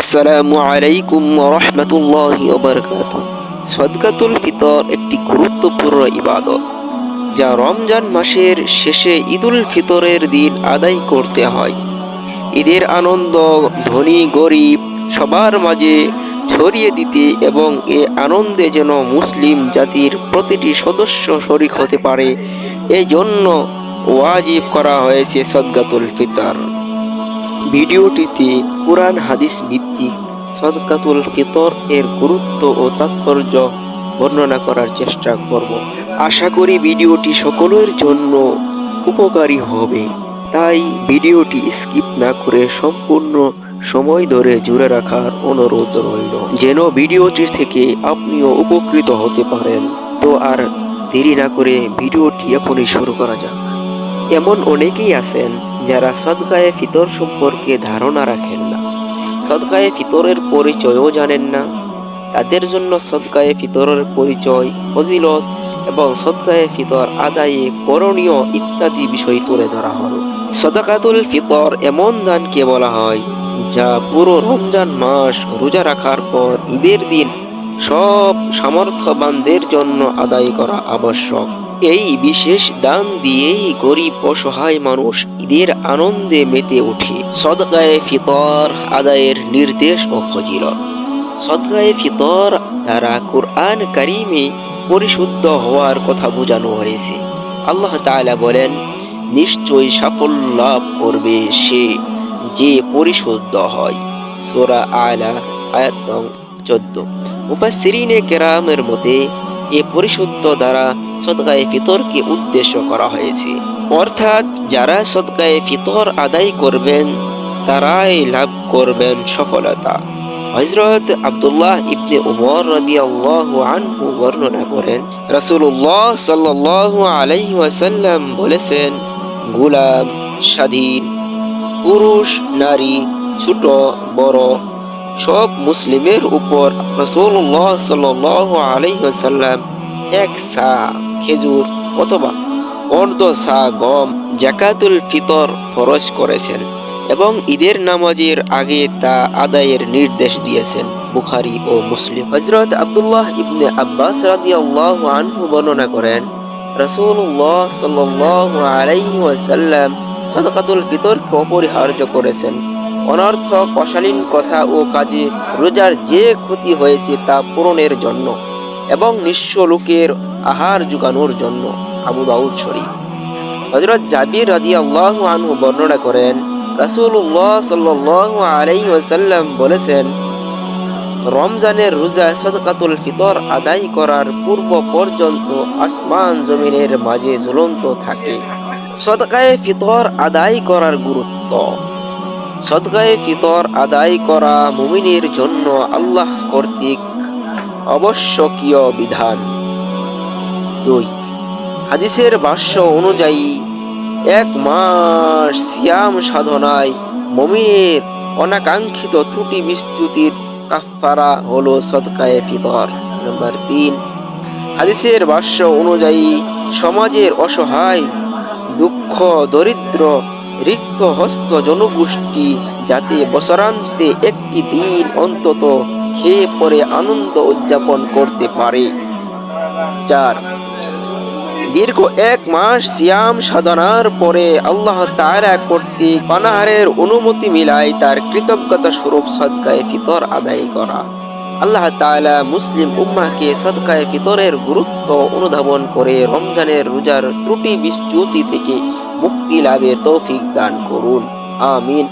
আসসালামু আলাইকুম ওয়া রাহমাতুল্লাহি ওয়া বারাকাতুহু। সদকাতুল ফিতর একটি গুরুত্বপূর্ণ ইবাদত যা রমজান মাসের শেষে ঈদুল ফিতরের দিন আদায় করতে হয়। ঈদের আনন্দ ধনী গরিব সবার মাঝে ছড়িয়ে দিতে এবং এ আনন্দে যেন মুসলিম জাতির প্রতিটি সদস্য শরিক হতে পারে, এই জন্য ওয়াজিব করা হয়েছে সদকাতুল ফিতর। ভিডিওটিতে কুরআন হাদিস ভিত্তিক সদকাতুল ফিতর এর গুরুত্ব ও তাৎপর্য বর্ণনা করার চেষ্টা করব। আশা করি ভিডিওটি সকলের জন্য উপকারী হবে, তাই ভিডিওটি স্কিপ না করে সম্পূর্ণ সময় ধরে জুড়ে রাখার অনুরোধ রইল, যেন ভিডিওটির থেকে আপনিও উপকৃত হতে পারেন। তো আর দেরি না করে ভিডিওটি এখনই শুরু করা যাক। এমন অনেকেই আছেন যারা সদকায়ে ফিতর সম্পর্কে ধারণা রাখেন না, সদকায়ে ফিতরের পরিচয়ও জানেন না। তাদের জন্য সদকায়ে ফিতরের পরিচয়, ফজিলত এবং সদকায়ে ফিতর আদায়ে করণীয় ইত্যাদি বিষয় তুলে ধরা হলো। সদকাতুল ফিতর এমন দানকে বলা হয় যা পুরো রমজান মাস রোজা রাখার পর ঈদের দিন সব সামর্থ্যবানদের জন্য আদায় করা আবশ্যক। এই বিশেষ দান দিয়েই গরিব অসহায় মানুষ ঈদের আনন্দে মেতে ওঠে। সদকায়ে ফিতর আদায়ের নির্দেশ ও ফজিলত। সদকায়ে ফিতর দ্বারা কুরআন কারীমে পরিশুদ্ধ হওয়ার কথা বোঝানো হয়েছে। আল্লাহ তাআলা বলেন, নিশ্চয়ই সাফল্য লাভ করবে সে যে পরিশুদ্ধ হয়। সূরা আলা আয়াত 14। মুফাসসিরিনে কেরামের মতে এ পরিশুদ্ধ দ্বারা সদকায়ে ফিতরকে উদ্দেশ্য করা হয়েছে, অর্থাৎ যারা সদকায়ে ফিতর আদায় করবেন তারাই লাভ করবেন সফলতা। হযরত আব্দুল্লাহ ইবনে উমর রাদিয়াল্লাহু আনহু বর্ণনা করেন, রাসূলুল্লাহ সাল্লাল্লাহু আলাইহি ওয়াসাল্লাম বলেছেন, গোলাম, স্বাধীন, পুরুষ, নারী, ছোট বড় সব মুসলিমের উপর রাসূলুল্লাহ সাল্লাল্লাহু আলাইহি ওয়াসাল্লাম এক সা খেজুর অথবা অর্ধ সা গম যাকাতুল ফিতর ফরজ করেছেন এবং ঈদের নামাজের আগে তা আদায়ের নির্দেশ দিয়েছেন। বুখারী ও মুসলিম। হযরত আব্দুল্লাহ ইবনে আব্বাস রাদিয়াল্লাহু আনহু বর্ণনা করেন, রাসূলুল্লাহ সাল্লাল্লাহু আলাইহি ওয়াসাল্লাম সাদাকাতুল ফিতরকে অপরিহার্য করেছেন। অনর্থক অশালীন কথা ও কাজে রোজার যে ক্ষতি হয়েছে তা পূরণের জন্য এবং নিঃস্ব লোকের আহার জোগানোর জন্য। আবু দাউদ শরীফ। হযরত জাবির রাদিয়াল্লাহু আনহু বর্ণনা করেন, রাসূলুল্লাহ সাল্লাল্লাহু আলাইহি ওয়াসাল্লাম বলেছেন, রমজানের রোজা সাদাকাতুল ফিতর আদায় করার পূর্ব পর্যন্ত আসমান জমিনের মাঝে ঝুলন্ত থাকে। সদকায়ে ফিতর আদায় করার গুরুত্ব। সদকায়ে ফিতর আদায় করা মুমিনের জন্য আল্লাহ কর্তৃক আবশ্যকীয় বিধান। 2. হাদিসের ভাষ্য অনুযায়ী এক মাস সিয়াম সাধনায় মুমিনের অনাকাঙ্ক্ষিত ত্রুটি বিচ্যুতির কাফারা হলো সদকায়ে ফিতর। নাম্বার 3. হাদিসের ভাষ্য অনুযায়ী সমাজের অসহায়, দুঃখ দরিদ্র, রিক্ত হস্ত জনগোষ্ঠী যাতে বছরান্তে একটি দিন অন্তত খেয়ে পরে আনন্দ উদযাপন করতে পারে। 4. দীর্ঘ এক মাস সিয়াম সাধনার পরে আল্লাহ তাআলা কর্তৃক পানাহারের অনুমতি মিলায় তার কৃতজ্ঞতা স্বরূপ সদকায়ে ফিতর আদায় করা। আল্লাহ তাআলা মুসলিম উম্মাহকে সদকায়ে ফিতরের গুরুত্ব অনুধাবন করে রমজানের রোজার ত্রুটি বিচ্যুতি থেকে মুক্তি লাভের তৌফিক দান করুন। আমিন।